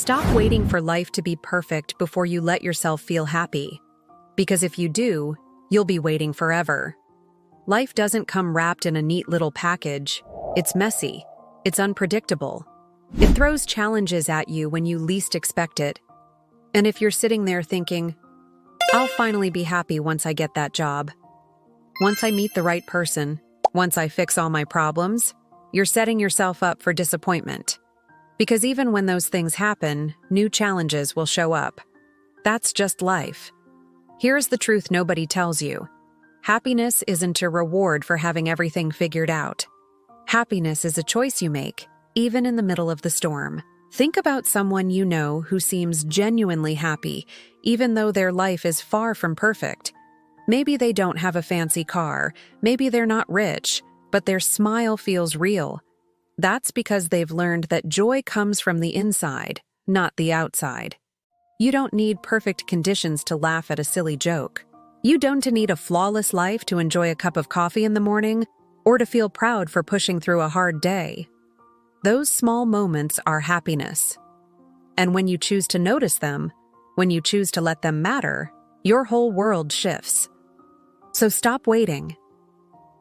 Stop waiting for life to be perfect before you let yourself feel happy. Because if you do, you'll be waiting forever. Life doesn't come wrapped in a neat little package. It's messy. It's unpredictable. It throws challenges at you when you least expect it. And if you're sitting there thinking, I'll finally be happy once I get that job, once I meet the right person, once I fix all my problems, you're setting yourself up for disappointment. Because even when those things happen, new challenges will show up. That's just life. Here's the truth nobody tells you. Happiness isn't a reward for having everything figured out. Happiness is a choice you make, even in the middle of the storm. Think about someone you know who seems genuinely happy, even though their life is far from perfect. Maybe they don't have a fancy car, maybe they're not rich, but their smile feels real. That's because they've learned that joy comes from the inside, not the outside. You don't need perfect conditions to laugh at a silly joke. You don't need a flawless life to enjoy a cup of coffee in the morning or to feel proud for pushing through a hard day. Those small moments are happiness. And when you choose to notice them, when you choose to let them matter, your whole world shifts. So stop waiting.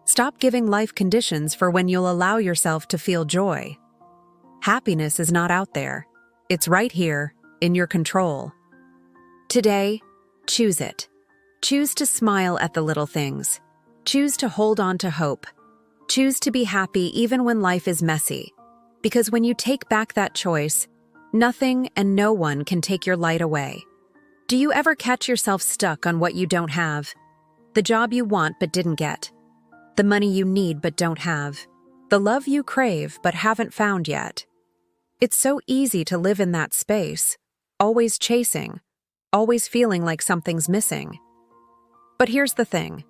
Stop giving life conditions for when you'll allow yourself to feel joy. Happiness is not out there. It's right here, in your control. Today, choose it. Choose to smile at the little things. Choose to hold on to hope. Choose to be happy even when life is messy. Because when you take back that choice, nothing and no one can take your light away. Do you ever catch yourself stuck on what you don't have? The job you want but didn't get. The money you need but don't have. The love you crave but haven't found yet. It's so easy to live in that space, always chasing, always feeling like something's missing. But here's the thing.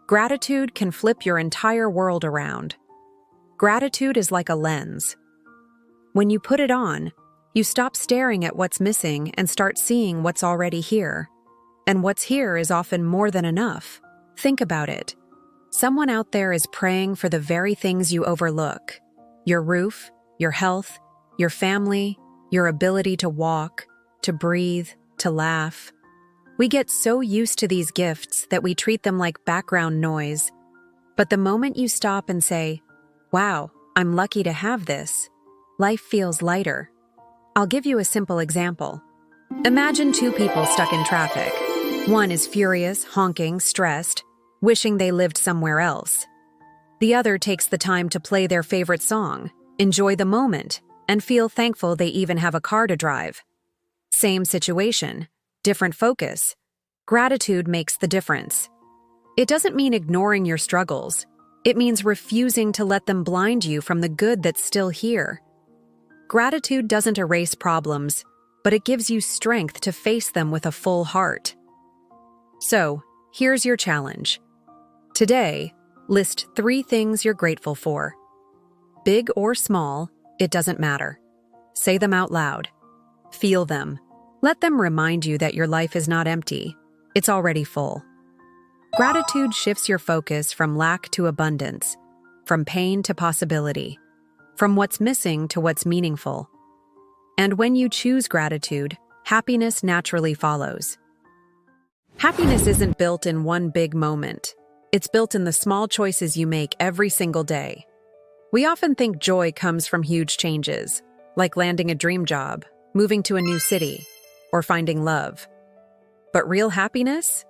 Gratitude can flip your entire world around. Gratitude is like a lens. When you put it on, you stop staring at what's missing and start seeing what's already here. And what's here is often more than enough. Think about it. Someone out there is praying for the very things you overlook. Your roof, your health, your family, your ability to walk, to breathe, to laugh. We get so used to these gifts that we treat them like background noise. But the moment you stop and say, wow, I'm lucky to have this, life feels lighter. I'll give you a simple example. Imagine two people stuck in traffic. One is furious, honking, stressed, wishing they lived somewhere else. The other takes the time to play their favorite song, enjoy the moment, and feel thankful they even have a car to drive. Same situation, different focus. Gratitude makes the difference. It doesn't mean ignoring your struggles. It means refusing to let them blind you from the good that's still here. Gratitude doesn't erase problems, but it gives you strength to face them with a full heart. So, here's your challenge. Today, list 3 things you're grateful for. Big or small, it doesn't matter. Say them out loud. Feel them. Let them remind you that your life is not empty. It's already full. Gratitude shifts your focus from lack to abundance, from pain to possibility, from what's missing to what's meaningful. And when you choose gratitude, happiness naturally follows. Happiness isn't built in one big moment. It's built in the small choices you make every single day. We often think joy comes from huge changes, like landing a dream job, moving to a new city, or finding love. But real happiness?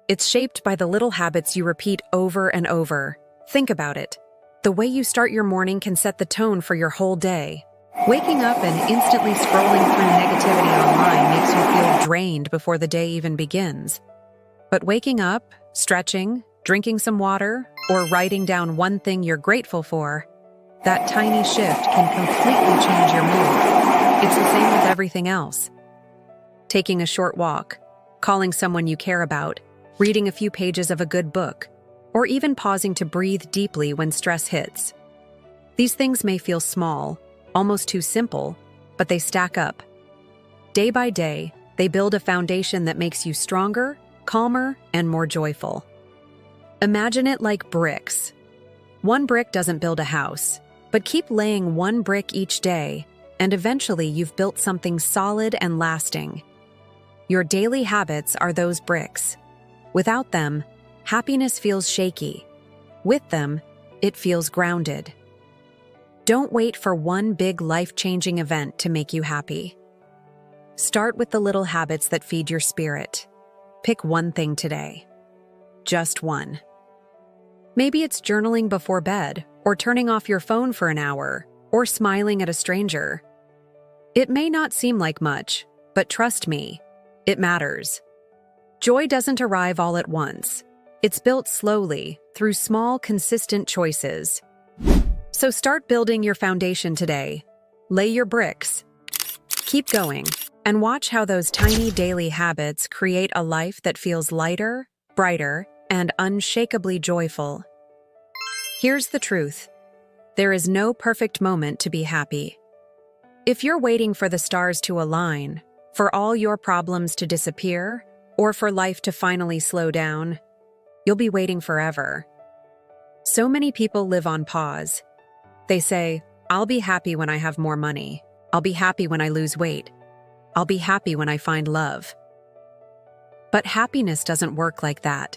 It's shaped by the little habits you repeat over and over. Think about it. The way you start your morning can set the tone for your whole day. Waking up and instantly scrolling through negativity online makes you feel drained before the day even begins. But waking up, stretching, drinking some water, or writing down one thing you're grateful for, that tiny shift can completely change your mood. It's the same with everything else. Taking a short walk, calling someone you care about, reading a few pages of a good book, or even pausing to breathe deeply when stress hits. These things may feel small, almost too simple, but they stack up. Day by day, they build a foundation that makes you stronger, calmer, and more joyful. Imagine it like bricks. One brick doesn't build a house, but keep laying one brick each day, and eventually you've built something solid and lasting. Your daily habits are those bricks. Without them, happiness feels shaky. With them, it feels grounded. Don't wait for one big life-changing event to make you happy. Start with the little habits that feed your spirit. Pick one thing today. Just one. Maybe it's journaling before bed, or turning off your phone for an hour, or smiling at a stranger. It may not seem like much, but trust me, it matters. Joy doesn't arrive all at once. It's built slowly, through small, consistent choices. So start building your foundation today. Lay your bricks. Keep going, and watch how those tiny daily habits create a life that feels lighter, brighter, and unshakably joyful. Here's the truth. There is no perfect moment to be happy. If you're waiting for the stars to align, for all your problems to disappear, or for life to finally slow down, you'll be waiting forever. So many people live on pause. They say, I'll be happy when I have more money. I'll be happy when I lose weight. I'll be happy when I find love. But happiness doesn't work like that.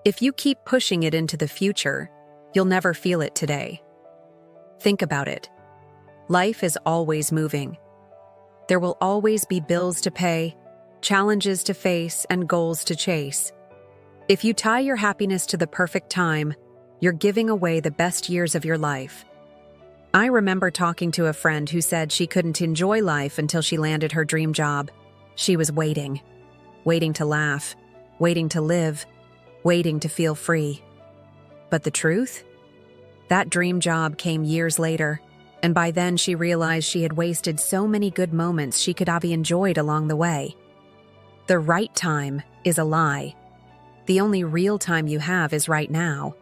If you keep pushing it into the future, you'll never feel it today. Think about it. Life is always moving. There will always be bills to pay, challenges to face, and goals to chase. If you tie your happiness to the perfect time, you're giving away the best years of your life. I remember talking to a friend who said she couldn't enjoy life until she landed her dream job. She was waiting to laugh, waiting to live, waiting to feel free. But the truth? That dream job came years later, and by then she realized she had wasted so many good moments she could have enjoyed along the way. The right time is a lie. The only real time you have is right now.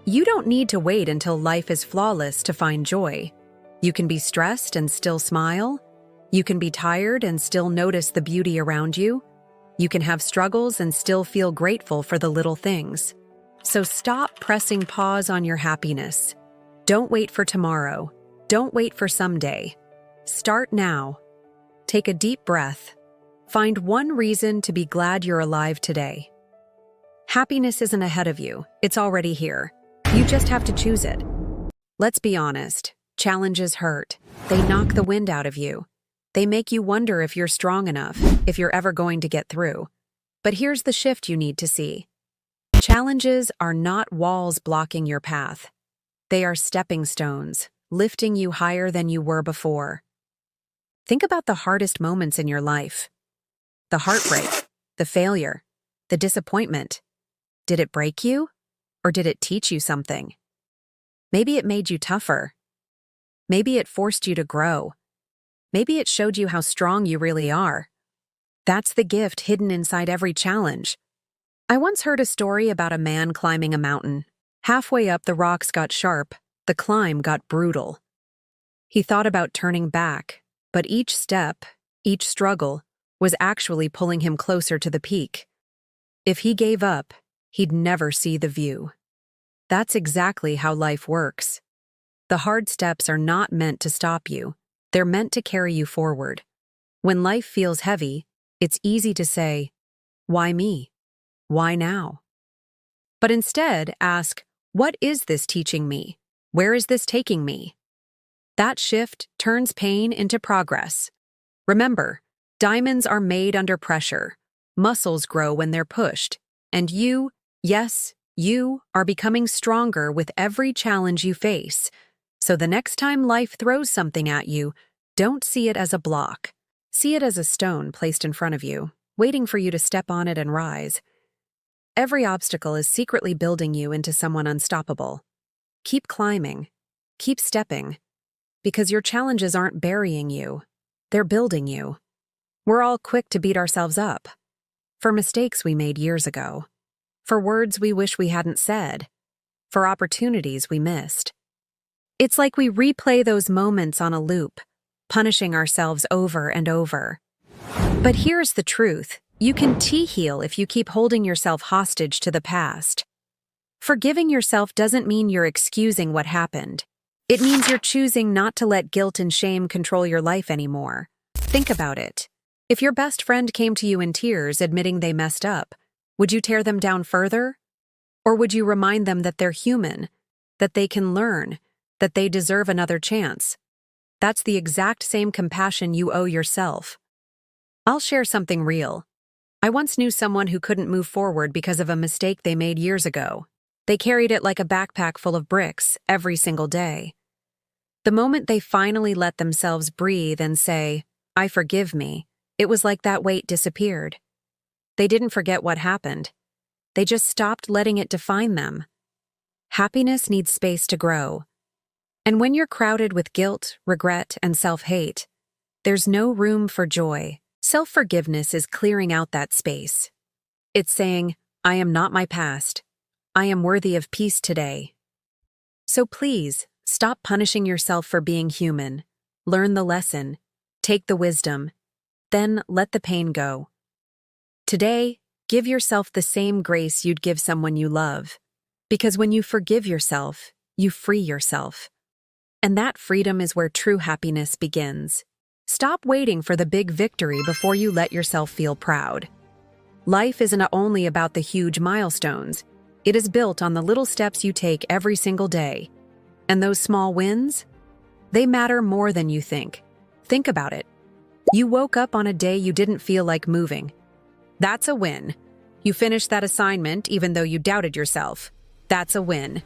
You don't need to wait until life is flawless to find joy. You can be stressed and still smile. You can be tired and still notice the beauty around you. You can have struggles and still feel grateful for the little things. So stop pressing pause on your happiness. Don't wait for tomorrow. Don't wait for someday. Start now. Take a deep breath. Find one reason to be glad you're alive today. Happiness isn't ahead of you. It's already here. You just have to choose it. Let's be honest. Challenges hurt. They knock the wind out of you. They make you wonder if you're strong enough, if you're ever going to get through. But here's the shift you need to see. Challenges are not walls blocking your path. They are stepping stones, lifting you higher than you were before. Think about the hardest moments in your life. The heartbreak, the failure, the disappointment. Did it break you? Or did it teach you something? Maybe it made you tougher. Maybe it forced you to grow. Maybe it showed you how strong you really are. That's the gift hidden inside every challenge. I once heard a story about a man climbing a mountain. Halfway up, the rocks got sharp. The climb got brutal. He thought about turning back, but each step, each struggle, was actually pulling him closer to the peak. If he gave up, he'd never see the view. That's exactly how life works. The hard steps are not meant to stop you. They're meant to carry you forward. When life feels heavy, it's easy to say, "Why me? Why now?" But instead, ask, what is this teaching me? Where is this taking me? That shift turns pain into progress. Remember, diamonds are made under pressure. Muscles grow when they're pushed. And you, yes, you are becoming stronger with every challenge you face. So the next time life throws something at you, don't see it as a block. See it as a stone placed in front of you, waiting for you to step on it and rise. Every obstacle is secretly building you into someone unstoppable. Keep climbing. Keep stepping. Because your challenges aren't burying you. They're building you. We're all quick to beat ourselves up. For mistakes we made years ago. For words we wish we hadn't said. For opportunities we missed. It's like we replay those moments on a loop, punishing ourselves over and over. But here's the truth. You can heal if you keep holding yourself hostage to the past. Forgiving yourself doesn't mean you're excusing what happened. It means you're choosing not to let guilt and shame control your life anymore. Think about it. If your best friend came to you in tears admitting they messed up, would you tear them down further? Or would you remind them that they're human, that they can learn, that they deserve another chance? That's the exact same compassion you owe yourself. I'll share something real. I once knew someone who couldn't move forward because of a mistake they made years ago. They carried it like a backpack full of bricks every single day. The moment they finally let themselves breathe and say, "I forgive me," it was like that weight disappeared. They didn't forget what happened. They just stopped letting it define them. Happiness needs space to grow. And when you're crowded with guilt, regret, and self-hate, there's no room for joy. Self-forgiveness is clearing out that space. It's saying, "I am not my past. I am worthy of peace today." So please, stop punishing yourself for being human. Learn the lesson. Take the wisdom. Then let the pain go. Today, give yourself the same grace you'd give someone you love. Because when you forgive yourself, you free yourself. And that freedom is where true happiness begins. Stop waiting for the big victory before you let yourself feel proud. Life isn't only about the huge milestones. It is built on the little steps you take every single day. And those small wins? They matter more than you think. Think about it. You woke up on a day you didn't feel like moving. That's a win. You finished that assignment even though you doubted yourself. That's a win.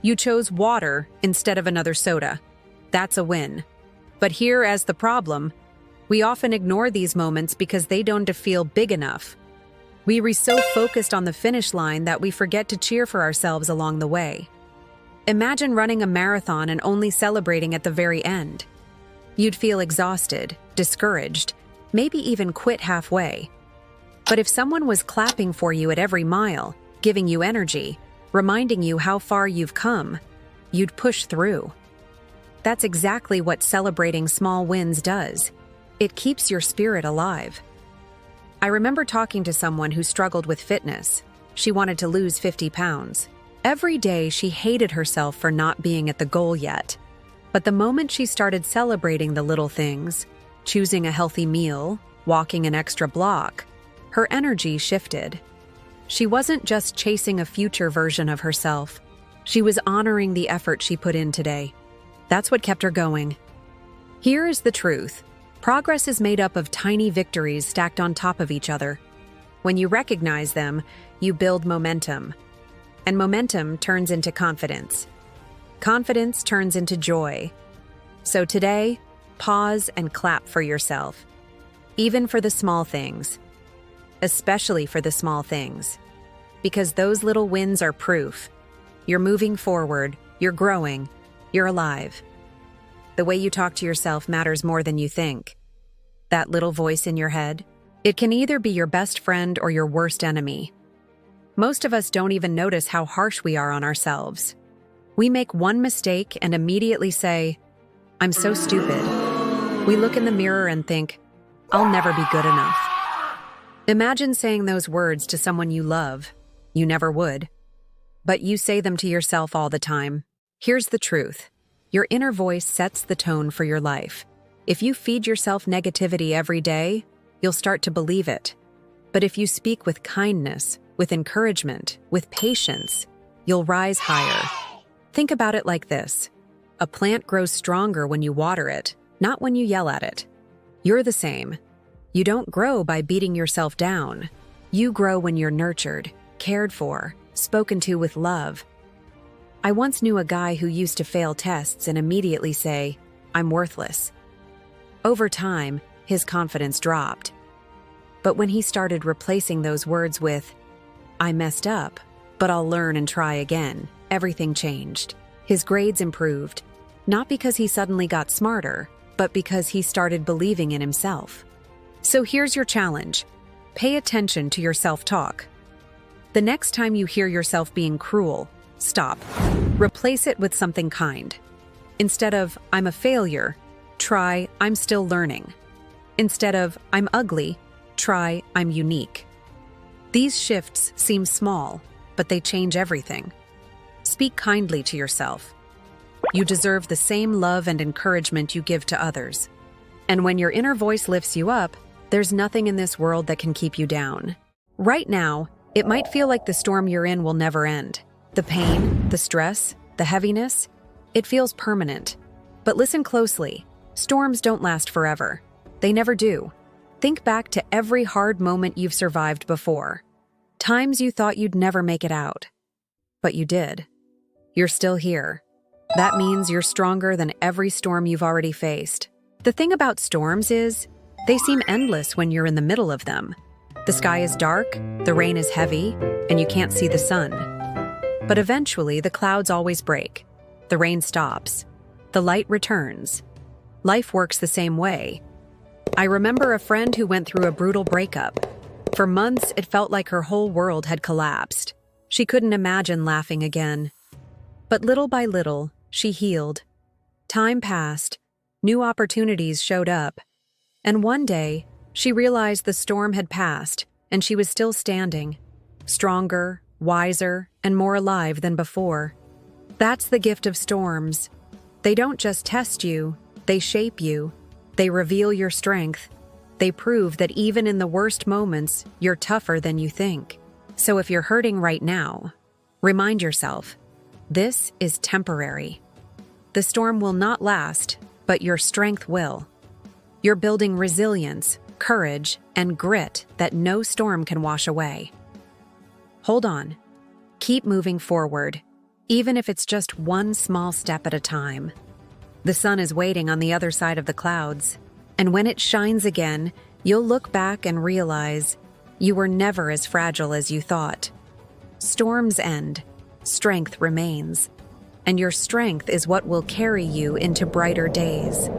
You chose water instead of another soda. That's a win. But here is the problem. We often ignore these moments because they don't feel big enough. We are so focused on the finish line that we forget to cheer for ourselves along the way. Imagine running a marathon and only celebrating at the very end. You'd feel exhausted, discouraged, maybe even quit halfway. But if someone was clapping for you at every mile, giving you energy, reminding you how far you've come, you'd push through. That's exactly what celebrating small wins does. It keeps your spirit alive. I remember talking to someone who struggled with fitness. She wanted to lose 50 pounds. Every day she hated herself for not being at the goal yet. But the moment she started celebrating the little things, choosing a healthy meal, walking an extra block, her energy shifted. She wasn't just chasing a future version of herself. She was honoring the effort she put in today. That's what kept her going. Here is the truth. Progress is made up of tiny victories stacked on top of each other. When you recognize them, you build momentum. And momentum turns into confidence. Confidence turns into joy. So today, pause and clap for yourself. Even for the small things. Especially for the small things. Because those little wins are proof. You're moving forward, you're growing, you're alive. The way you talk to yourself matters more than you think. That little voice in your head, it can either be your best friend or your worst enemy. Most of us don't even notice how harsh we are on ourselves. We make one mistake and immediately say, "I'm so stupid." We look in the mirror and think, "I'll never be good enough." Imagine saying those words to someone you love. You never would. But you say them to yourself all the time. Here's the truth. Your inner voice sets the tone for your life. If you feed yourself negativity every day, you'll start to believe it. But if you speak with kindness, with encouragement, with patience, you'll rise higher. Think about it like this. A plant grows stronger when you water it, not when you yell at it. You're the same. You don't grow by beating yourself down. You grow when you're nurtured, cared for, spoken to with love. I once knew a guy who used to fail tests and immediately say, "I'm worthless." Over time, his confidence dropped. But when he started replacing those words with, "I messed up, but I'll learn and try again," everything changed. His grades improved, not because he suddenly got smarter, but because he started believing in himself. So here's your challenge. Pay attention to your self-talk. The next time you hear yourself being cruel, stop. Replace it with something kind. Instead of, "I'm a failure," try, "I'm still learning." Instead of, "I'm ugly," try, "I'm unique." These shifts seem small, but they change everything. Speak kindly to yourself. You deserve the same love and encouragement you give to others. And when your inner voice lifts you up, there's nothing in this world that can keep you down. Right now, it might feel like the storm you're in will never end. The pain, the stress, the heaviness, it feels permanent. But listen closely. Storms don't last forever. They never do. Think back to every hard moment you've survived before. Times you thought you'd never make it out. But you did. You're still here. That means you're stronger than every storm you've already faced. The thing about storms is, they seem endless when you're in the middle of them. The sky is dark, the rain is heavy, and you can't see the sun. But eventually, the clouds always break. The rain stops. The light returns. Life works the same way. I remember a friend who went through a brutal breakup. For months, it felt like her whole world had collapsed. She couldn't imagine laughing again. But little by little, she healed. Time passed. New opportunities showed up. And one day, she realized the storm had passed, and she was still standing. Stronger, wiser, and more alive than before. That's the gift of storms. They don't just test you, they shape you. They reveal your strength. They prove that even in the worst moments, you're tougher than you think. So if you're hurting right now, remind yourself, this is temporary. The storm will not last, but your strength will. You're building resilience, courage, and grit that no storm can wash away. Hold on. Keep moving forward, even if it's just one small step at a time. The sun is waiting on the other side of the clouds, and when it shines again, you'll look back and realize you were never as fragile as you thought. Storms end, strength remains, and your strength is what will carry you into brighter days.